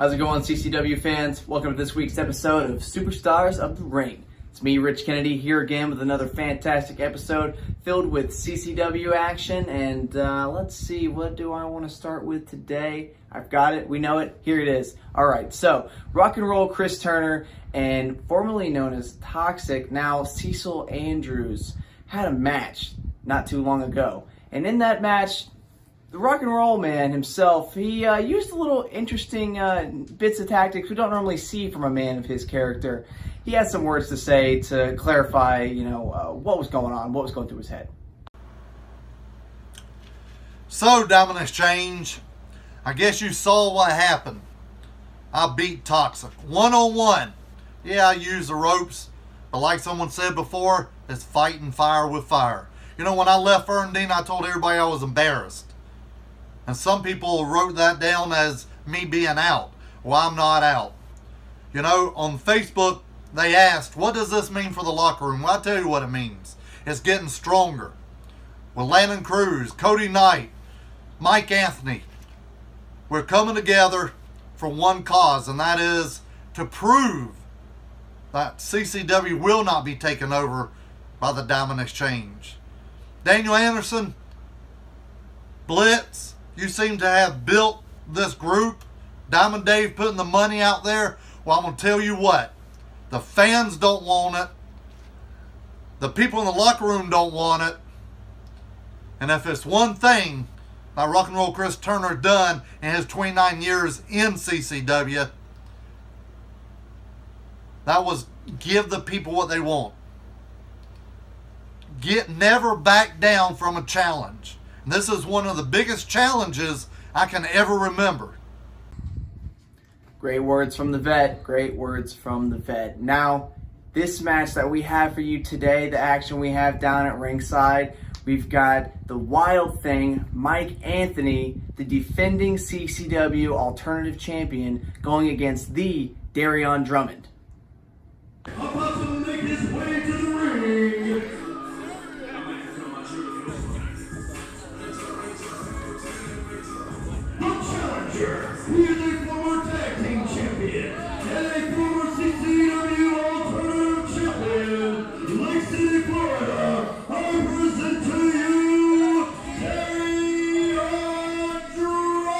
How's it going, CCW fans? Welcome to this week's episode of Superstars of the Ring. It's me, Rich Kennedy, here again with another fantastic episode filled with CCW action. And let's see, what do I want to start with today? I've got it. We know it. Here it is. All right, so Rock and Roll Chris Turner and formerly known as Toxic, now Cecil Andrews, had a match not too long ago. And in that match, the Rock and Roll Man himself, he used a little interesting bits of tactics we don't normally see from a man of his character. He had some words to say to clarify, what was going on, what was going through his head. So, Diamond Exchange, I guess you saw what happened. I beat Toxic. 1-on-1. Yeah, I used the ropes, but like someone said before, it's fighting fire with fire. You know, when I left Ferndale, I told everybody I was embarrassed. And some people wrote that down as me being out. Well, I'm not out. You know, on Facebook, they asked, what does this mean for the locker room? Well, I'll tell you what it means. It's getting stronger. With Landon Cruz, Cody Knight, Mike Anthony, we're coming together for one cause, and that is to prove that CCW will not be taken over by the Diamond Exchange. Daniel Anderson, Blitz, you seem to have built this group. Diamond Dave putting the money out there. Well, I'm going to tell you what. The fans don't want it. The people in the locker room don't want it. And if it's one thing that Rock and Roll Chris Turner done in his 29 years in CCW, that was give the people what they want. Never back down from a challenge. And this is one of the biggest challenges I can ever remember. Great words from the vet. Great words from the vet. Now, this match that we have for you today, the action we have down at ringside, we've got the Wild Thing, Mike Anthony, the defending CCW Alternative Champion, going against the Darion Drummond. About to make his way to the ring. The challenger, he is a former tag team champion and a former CCW Alternative Champion. Lake City, Florida, I present to you, Darion Drummond.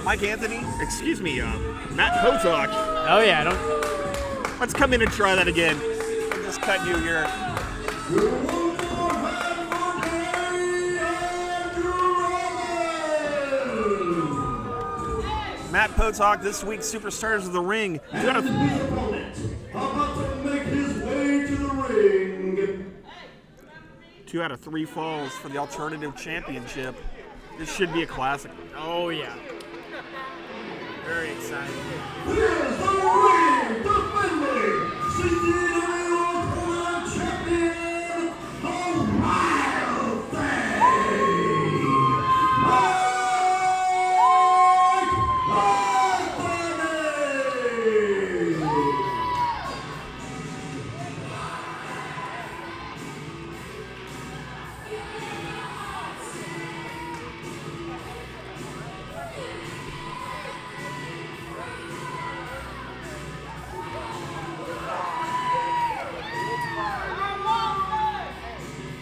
Mike Anthony, excuse me, Matt Potok. Oh yeah, don't. Let's come in and try that again. I'm just cutting you here. Matt Potok, this week's Superstars of the Ring. About to make his way to the ring. 2 out of 3 falls for the Alternative Championship. This should be a classic. Oh yeah. Very exciting. Here's the ring, defending CCW Alternative Champion, the Wild Thing,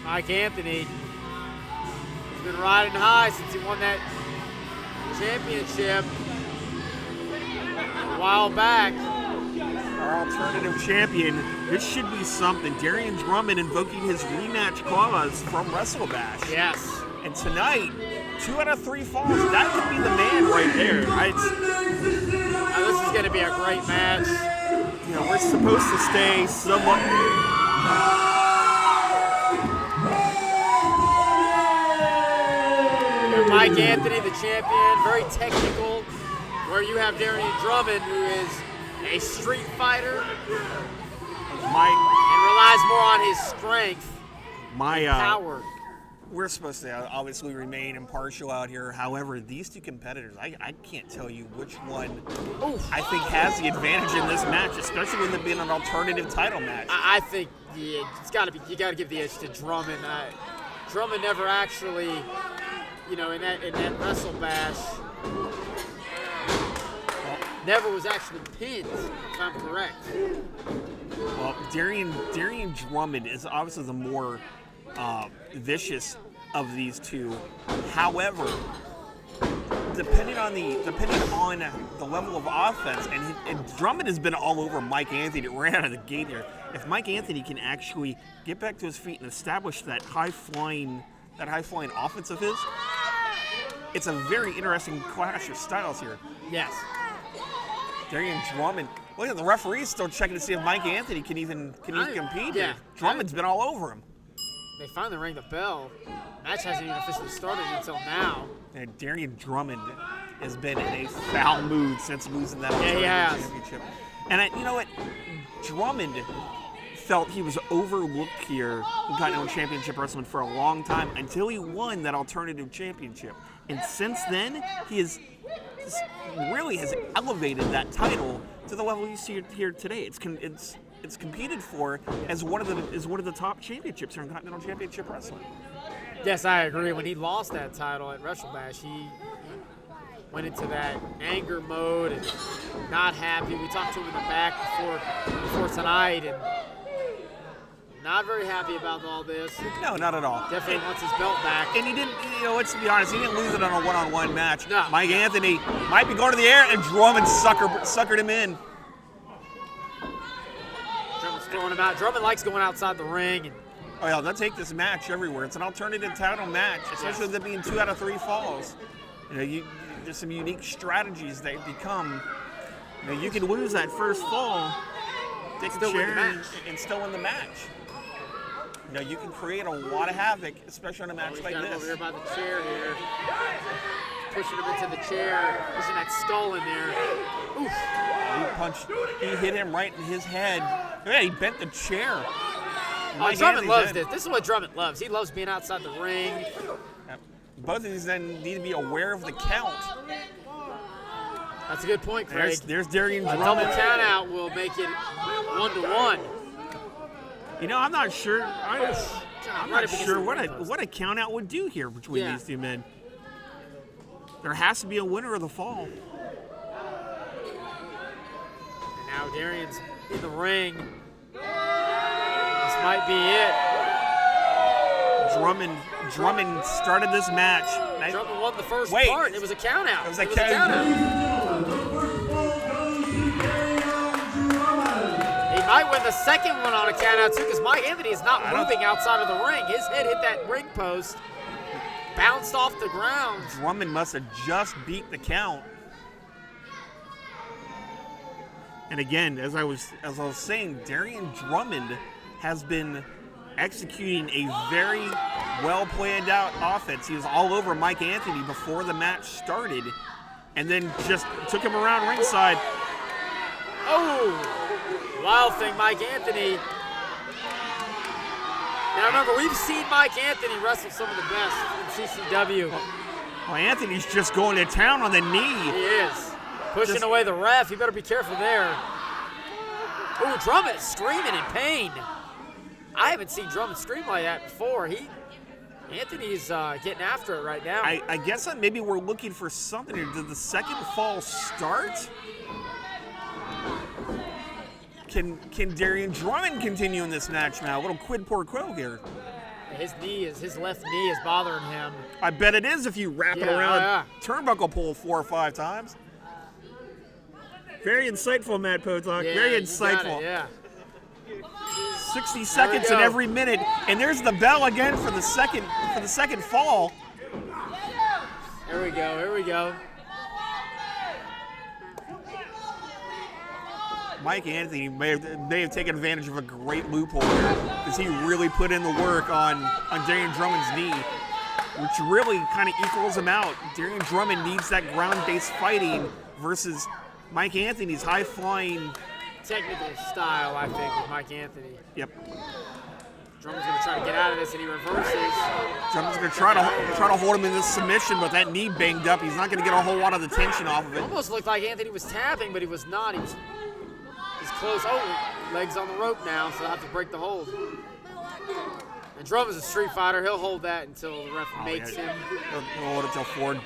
Mike Anthony. Mike Anthony has been riding high since he won that championship a while back. Our Alternative Champion, this should be something. Darion Drummond invoking his rematch clause from WrestleBash. Yes. And tonight, 2 out of 3 falls. That could be the man right there. This is going to be a great match. We're supposed to stay somewhat. Mike Anthony, the champion, very technical, where you have Darion Drummond, who is a street fighter My and relies more on his strength, my power. we're supposed to obviously remain impartial out here. However, these two competitors, I can't tell you which one I think has the advantage in this match, especially with it being an alternative title match. I think it's got to be. You got to give the edge to Drummond. Drummond never actually, in that Wrestle Bash, never was actually pinned, if I'm correct. Well, Darian Drummond is obviously the more vicious of these two. However, depending on the level of offense, and Drummond has been all over Mike Anthony right out of the gate here. If Mike Anthony can actually get back to his feet and establish that high flying offense of his, it's a very interesting clash of styles here. Yes. Darian Drummond. Look at the referee's still checking to see if Mike Anthony can even compete. Yeah. Drummond's been all over him. They finally rang the bell. Match hasn't even officially started until now. And Darian Drummond has been in a foul mood since losing that championship. And you know what? Drummond felt he was overlooked here in Continental Championship Wrestling for a long time until he won that alternative championship. And since then, he has elevated that title to the level you see here today. It's competed for as one of the top championships here in Continental Championship Wrestling. Yes, I agree. When he lost that title at WrestleBash, he went into that anger mode and not happy. We talked to him in the back before tonight, and not very happy about all this. No, not at all. Definitely wants his belt back. And he didn't, let's be honest, he didn't lose it on a one-on-one match. No. Mike Anthony might be going to the air, and Drummond suckered him in. Drummond's throwing him out. Drummond likes going outside the ring. And oh yeah, they'll take this match everywhere. It's an alternative title match, especially with it being 2 out of 3 falls. There's some unique strategies that become. You can lose that first fall, take a chair, and still win the match. You can create a lot of havoc, especially on a match like got this. Over here by the chair here. Pushing him into the chair, pushing that skull in there. Oof. He hit him right in his head. Yeah, he bent the chair. Drummond loves this. This is what Drummond loves. He loves being outside the ring. Both of these then need to be aware of the count. That's a good point, Craig. There's Darian Drummond. A double count out will make it 1-1. I'm not sure. I'm not sure what a count out would do here between these two men. There has to be a winner of the fall. And now Darian's in the ring. This might be it. Drummond started this match. Drummond won the first part. It was a count out. It was a count out. He might win the second one on a count out too, because Mike Anthony is not moving outside of the ring. His head hit that ring post, bounced off the ground. Drummond must have just beat the count. And again, as I was saying, Darian Drummond has been executing a very well planned out offense. He was all over Mike Anthony before the match started, and then just took him around ringside. Oh, wild thing, Mike Anthony. Now remember, we've seen Mike Anthony wrestle some of the best in CCW. Well, Anthony's just going to town on the knee. He is. Pushing away the ref. You better be careful there. Oh, Drummond is screaming in pain. I haven't seen Drummond scream like that before. Anthony's getting after it right now. I guess maybe we're looking for something here. Did the second fall start? Can Darian Drummond continue in this match now? A little quid pro quo here. His left knee is bothering him. I bet it is if you wrap it around a turnbuckle pole 4 or 5 times. Very insightful, Matt Potok. Yeah, Very insightful. 60 seconds in every minute, and there's the bell again for the second fall. Here we go. Mike Anthony may have taken advantage of a great loophole here, because he really put in the work on Darian Drummond's knee, which really kind of equals him out. Darian Drummond needs that ground-based fighting versus Mike Anthony's high-flying technical style, I think, with Mike Anthony. Yep. Drummond's going to try to get out of this, and he reverses. Drummond's going to try to hold him in this submission, but that knee banged up. He's not going to get a whole lot of the tension off of it. Almost looked like Anthony was tapping, but he was not. He's close. Oh, legs on the rope now, so he'll have to break the hold. And Drummond's a street fighter. He'll hold that until the ref makes him. He'll hold it until 4.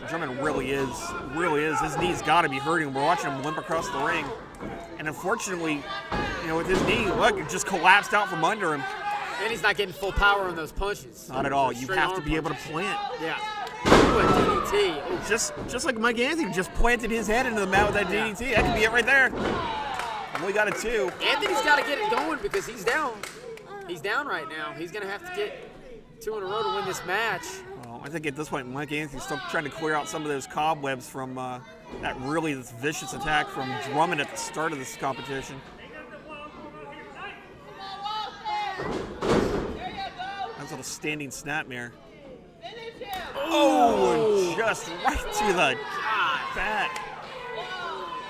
Drummond really is. His knee's got to be hurting. We're watching him limp across the ring. And unfortunately, with his knee, look, it just collapsed out from under him. And he's not getting full power on those punches. Not at all. You have to be able to plant. Yeah. Ooh, a DDT. Ooh. Just like Mike Anthony just planted his head into the mat with that DDT. That could be it right there. Only got a 2. Anthony's got to get it going because he's down. He's down right now. He's going to have to get 2 in a row to win this match. Well, I think at this point, Mike Anthony's still trying to clear out some of those cobwebs from that really vicious attack from Drummond at the start of this competition. That's a little standing snapmare. Oh, just right to the back.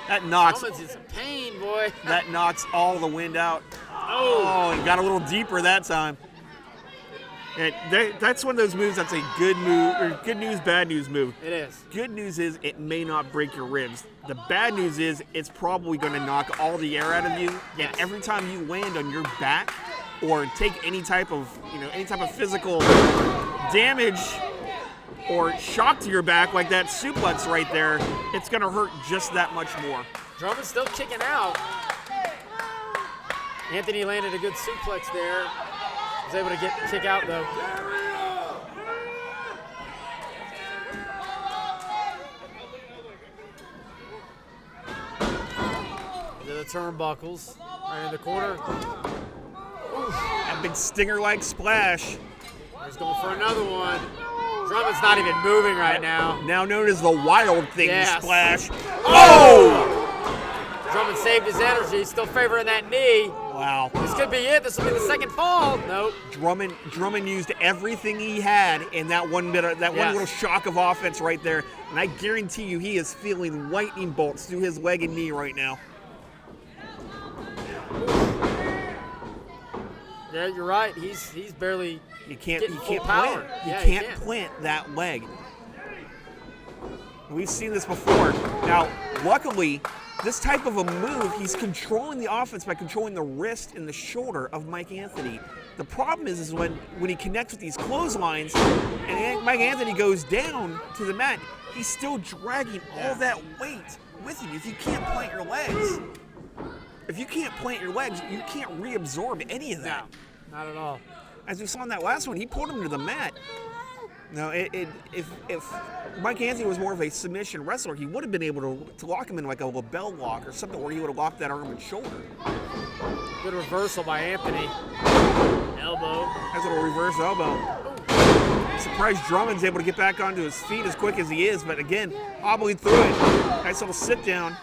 That knocks. Drummond's in some pain, boy. That knocks all the wind out. Oh, he got a little deeper that time. That's one of those moves that's a good move, or good news, bad news move. It is. Good news is it may not break your ribs. The bad news is it's probably going to knock all the air out of you. Yes. And every time you land on your back or take any type of physical damage or shock to your back like that suplex right there, it's going to hurt just that much more. Drummond's still kicking out. Anthony landed a good suplex there. Was able to kick out though. Into the turnbuckles, right in the corner. Oof. That big stinger-like splash. He's going for another one. Drummond's not even moving right now. Now known as the Wild Thing Yes. splash. Oh! Drummond saved his energy, still favoring that knee. Wow. This could be it. This will be the second fall. Nope. Drummond used everything he had in that one little shock of offense right there, and I guarantee you he is feeling lightning bolts through his leg and knee right now. Yeah, you're right. He's barely. You can't power. plant. You Yeah, can't you can't. plant that leg. We've seen this before. Now, luckily, this type of a move, he's controlling the offense by controlling the wrist and the shoulder of Mike Anthony. The problem is when he connects with these clotheslines and Mike Anthony goes down to the mat, he's still dragging all that weight with him. If you can't plant your legs, you can't reabsorb any of that. No, not at all. As we saw in that last one, he pulled him to the mat. Now, if Mike Anthony was more of a submission wrestler, he would have been able to lock him in like a label lock or something where he would have locked that arm and shoulder. Good reversal by Anthony. Elbow. That's a little reverse elbow. I'm surprised Drummond's able to get back onto his feet as quick as he is, but again, hobbling through it. Nice little sit down.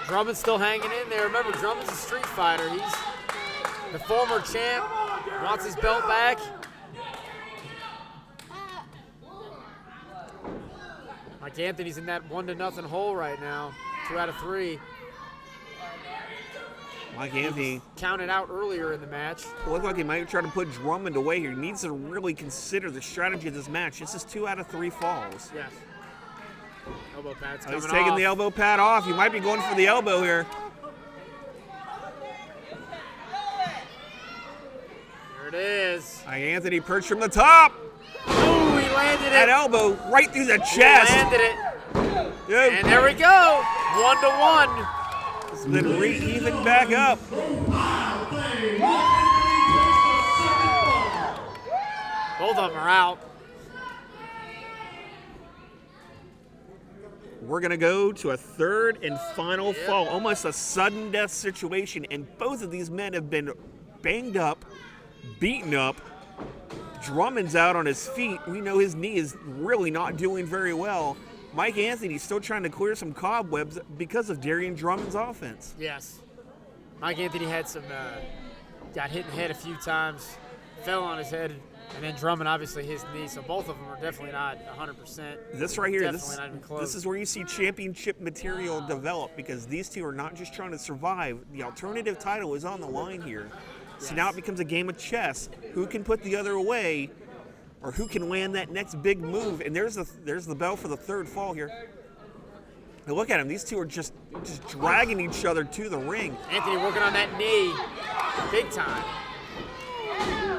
Drummond's still hanging in there. Remember, Drummond's a street fighter. He's the former champ. Wants his belt back. Mike Anthony's in that 1-0 hole right now. 2 out of 3. Mike Anthony Counted out earlier in the match. looked like he might try to put Drummond away here. He needs to really consider the strategy of this match. This is 2 out of 3 falls. Yes. Elbow pad's coming He's taking off. the elbow pad off. He might be going for the elbow here. There it is. Mike Anthony perched from the top. Ooh, he landed That it. elbow right through the He chest. landed it. Yep. And there we go. 1-1. It's been re-even back up. Both of them are out. We're going to go to a third and final fall, almost a sudden death situation, and both of these men have been banged up, beaten up. Drummond's out on his feet. We know his knee is really not doing very well. Mike Anthony's still trying to clear some cobwebs because of Darian Drummond's offense. Yes. Mike Anthony had some, got hit in the head a few times, fell on his head And then Drummond, obviously, his knee. So both of them are definitely not 100%. This right here, Definitely not even close. this is where you see championship material develop, because these two are not just trying to survive. The alternative title is on the line here. So now it becomes a game of chess. Who can put the other away, or who can land that next big move? And there's the bell for the third fall here. Now look at them. These two are just dragging each other to the ring. Anthony working on that knee big time.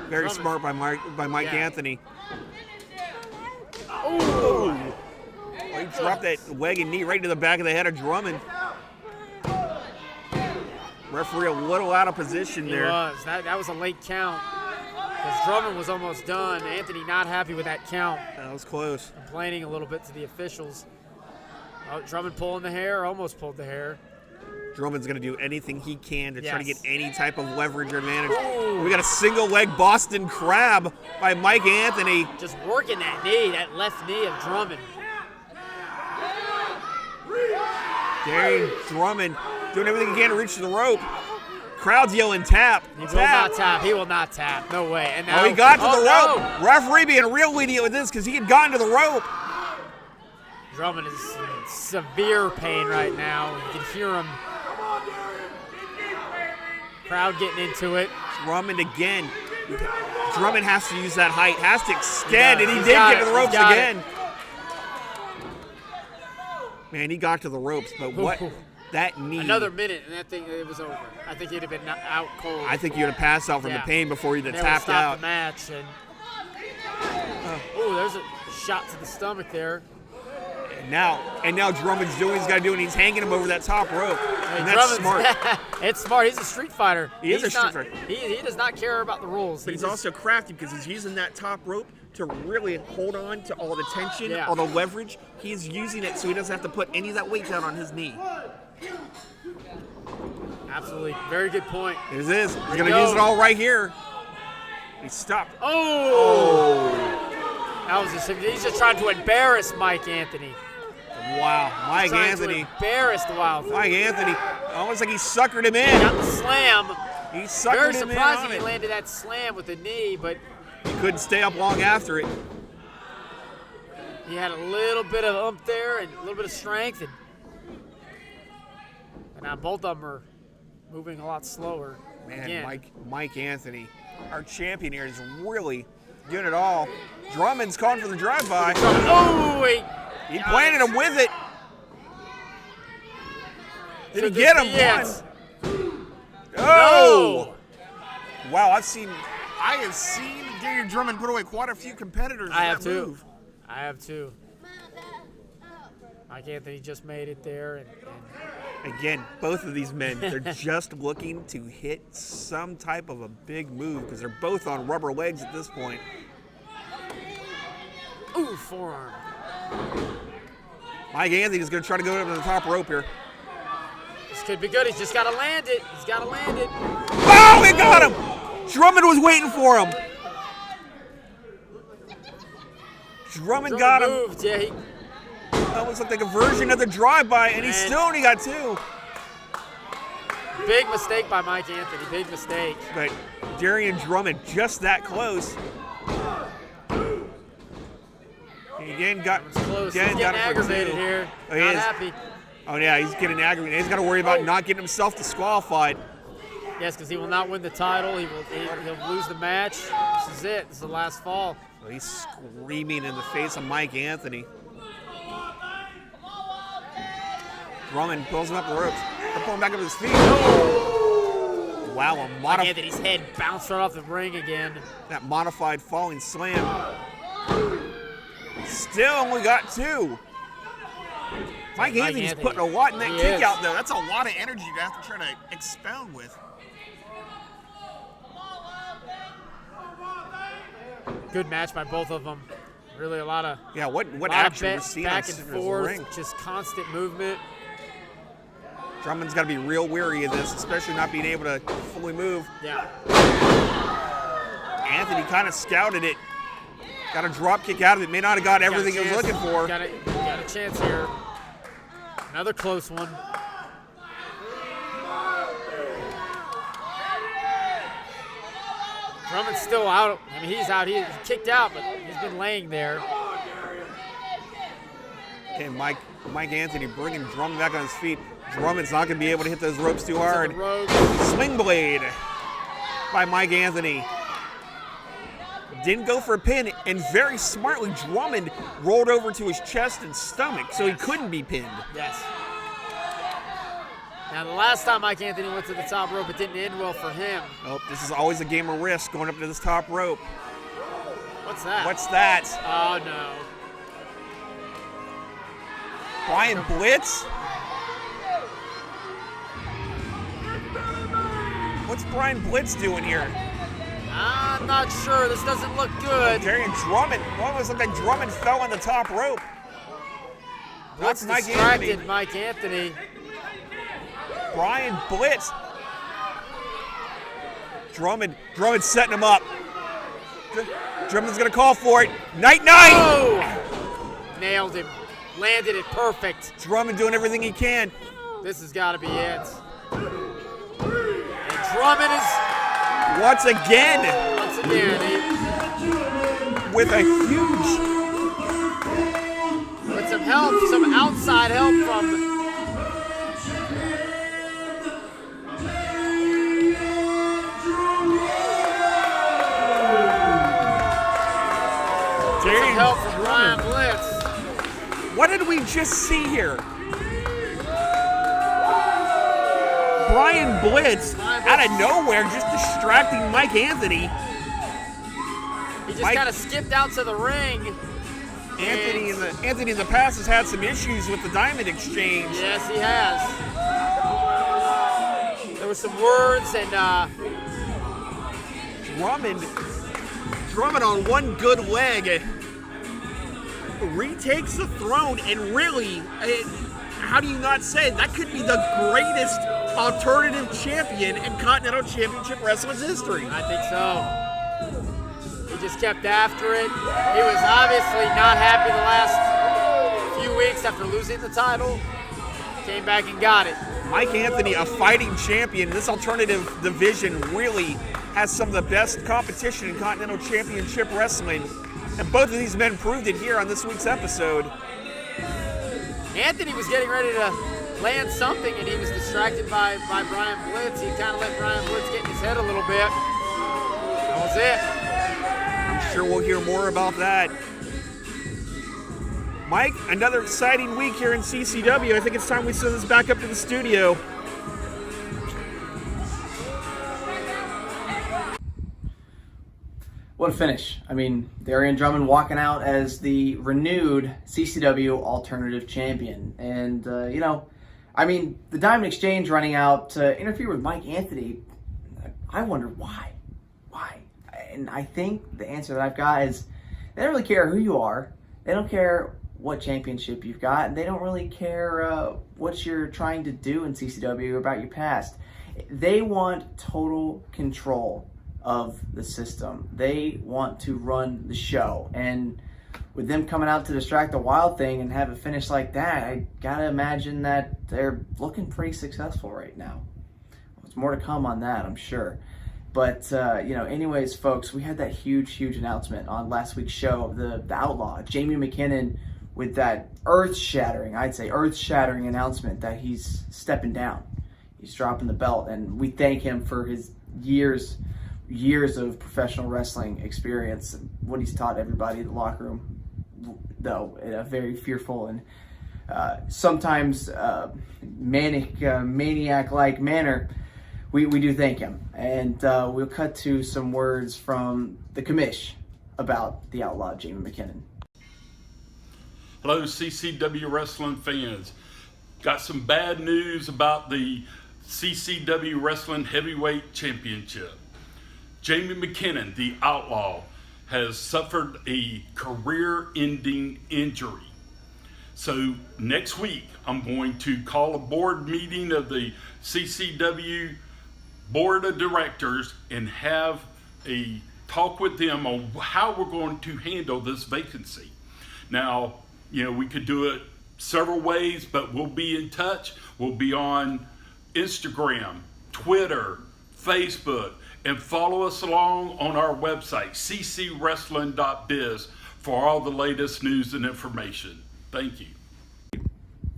Very Drummond. smart by Mike Yeah. Anthony. Oh! Oh, he dropped that leg and knee right to the back of the head of Drummond. Referee a little out of position He there. was. That was a late count. Because Drummond was almost done. Anthony not happy with that count. That was close. Complaining a little bit to the officials. Oh, Drummond pulling the hair, almost pulled the hair. Drummond's going to do anything he can to try to get Yes. any type of leverage or advantage. We got a single leg Boston Crab by Mike Anthony. Just working that knee, that left knee of Drummond. Darian Drummond doing everything he can to reach the rope. Crowd's yelling tap. He will Tap. not tap. He will not tap. No way. And now, Oh, he got to the no. rope. Referee being real lenient with this because he had gotten to the rope. Drummond is in severe pain right now. You can hear him. Crowd getting into it. Drummond again. Drummond has to use that height, has to extend, and he He's did got get to the it. ropes He's got again. Man, he got to the ropes, but what that knee. Another minute, and that thing, it was over. I think he'd have been out cold. I think you'd have passed out from the Yeah. pain before you'd have They would tapped stop out. the match. And oh, there's a shot to the stomach there. And now Drummond's doing what he's got to do, and he's hanging him over that top rope. And that's Drummond's- smart. It's smart. He's a street fighter. He is He's a street not- fighter. He does not care about the rules. But he's just- also crafty because he's using that top rope to really hold on to all the tension, Yeah. all the leverage. He's using it so he doesn't have to put any of that weight down on his knee. Absolutely. Very good point. Here's this. He's There going you to use go. it all right here. He stopped. Oh! That was he's just trying to embarrass Mike Anthony. Wow. Mike Trying Anthony. to embarrass the Wild Thing. Mike Anthony. Almost like he suckered him Got in. the slam. He Very suckered him in surprising on he it. landed that slam with the knee, but He couldn't stay up long after it. he had a little bit of oomph there and a little bit of strength. And now both of them are moving a lot slower. Man, Again. Mike Anthony, our champion here, is really doing it all. Drummond's calling for the drive-by. Oh, wait. He planted him with it. Did he Should get this him? be it? Oh! Wow, I have seen Darian Drummond put away quite a few competitors. in I have that too. move. I have too. Mike Anthony just made it there, and Again, both of these men, they're just looking to hit some type of a big move because they're both on rubber legs at this point. ooh, forearm. Mike Anthony's going to try to go up to the top rope here. This could be good. He's just got to land it. He's got to land it. Oh, he got him! Drummond was waiting for him. Drummond got him. Moved. Yeah, he That looks like a version of the drive-by, and he Man. still only got two. big mistake by Mike Anthony. Big mistake. But Darian Drummond just that close. He again got It's close. again He's got getting it for aggravated two. here. Oh, he Not is. happy. Oh yeah, he's getting aggravated. He's got to worry about not getting himself disqualified. Yes, because he will not win the title. He'll lose the match. This is it. This is the last fall. So he's screaming in the face of Mike Anthony. Drummond pulls him up the ropes. They're pulling back up his feet. Wow, Mike Anthony's head bounced right off the ring again. that modified falling slam. Still only got two. Mike Anthony's Anthony. putting a lot in that He kick is. out, though. That's a lot of energy to have to try to expound with. Good match by both of them. Really a lot of Yeah, what lot of action we're seeing on back and Citrus forth, ring. just constant movement. Drummond's got to be real weary of this, especially not being able to fully move. Yeah. Anthony kind of scouted it. Got a drop kick out of it. May not have got everything he was looking for. Got a chance here. Another close one. Drummond's still out. I mean, he's out. He's kicked out, but he's been laying there. Okay, Mike Anthony bringing Drummond back on his feet. Drummond's not going to be able to hit those ropes too hard. Sling blade by Mike Anthony. Didn't go for a pin, and very smartly, Drummond rolled over to his chest and stomach, so he couldn't be pinned. Yes. Now, the last time Mike Anthony went to the top rope, it didn't end well for him. Oh, this is always a game of risk going up to this top rope. What's that? What's that? Oh, no. Brian Blitz? What's Brian Blitz doing here? I'm not sure. This doesn't look good. Darian Drummond. Almost looked like Drummond fell on the top rope. Blitz Mike distracted Anthony. Mike Anthony. Brian Blitz. Drummond setting him up. Drummond's going to call for it. Night. Oh! Nailed him. Landed it perfect. Drummond doing everything he can. This has got to be it. And Drummond is, Once again, with a huge, with some help, some outside help from Darian help from Brian Drummond. Blitz. What did we just see here? Brian Blitz, out of nowhere, just distracting Mike Anthony. He just kind of skipped out to the ring. Anthony in the past has had some issues with the Diamond Exchange. Yes, he has. There were some words and Drummond on one good leg retakes the throne, and really, how do you not say it? That could be the greatest alternative champion in Continental Championship Wrestling's history. I think so. He just kept after it. He was obviously not happy the last few weeks after losing the title. Came back and got it. Mike Anthony, a fighting champion. This alternative division really has some of the best competition in Continental Championship Wrestling. And both of these men proved it here on this week's episode. Anthony was getting ready to land something, and he was distracted by Brian Blitz. He kind of let Brian Blitz get in his head a little bit. That was it. I'm sure we'll hear more about that. Mike, another exciting week here in CCW. I think it's time we send this back up to the studio. What a finish. I mean, Darian Drummond walking out as the renewed CCW Alternative Champion. And, the Diamond Exchange running out to interfere with Mike Anthony, I wonder why. Why? And I think the answer that I've got is they don't really care who you are. They don't care what championship you've got. And they don't really care what you're trying to do in CCW about your past. They want total control of the system. They want to run the show, and with them coming out to distract the Wild Thing and have a finish like that, I gotta imagine that they're looking pretty successful right now. There's more to come on that, I'm sure. But anyways, folks, we had that huge announcement on last week's show, the Outlaw, Jamie McKinnon, with that earth-shattering announcement that he's stepping down. He's dropping the belt, and we thank him for his years of professional wrestling experience, what he's taught everybody in the locker room, though in a very fearful and sometimes maniac-like manner. We do thank him, and we'll cut to some words from the commish about the Outlaw Jamie McKinnon. Hello, CCW wrestling fans. Got some bad news about the CCW Wrestling Heavyweight Championship. Jamie McKinnon, the Outlaw, has suffered a career-ending injury. So next week, I'm going to call a board meeting of the CCW Board of Directors and have a talk with them on how we're going to handle this vacancy. Now, we could do it several ways, but we'll be in touch. We'll be on Instagram, Twitter, Facebook, And follow us along on our website, ccwrestling.biz, for all the latest news and information. Thank you.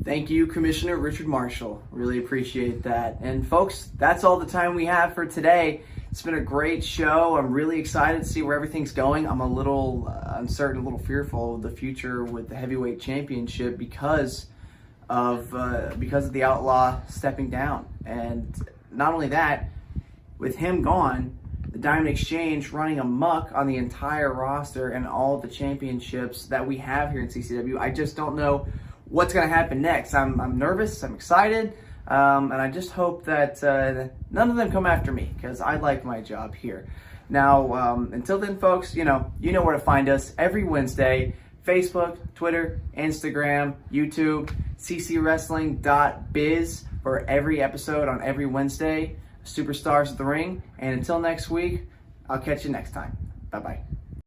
Thank you, Commissioner Richard Marshall. Really appreciate that. And folks, that's all the time we have for today. It's been a great show. I'm really excited to see where everything's going. I'm a little uncertain, a little fearful of the future with the heavyweight championship because of the Outlaw stepping down. And not only that, with him gone, the Diamond Exchange running amok on the entire roster and all the championships that we have here in CCW. I just don't know what's going to happen next. I'm nervous, I'm excited, and I just hope that none of them come after me, because I like my job here. Now, until then, folks, you know where to find us every Wednesday. Facebook, Twitter, Instagram, YouTube, ccwrestling.biz for every episode on every Wednesday. Superstars of the Ring. And until next week, I'll catch you next time. Bye-bye.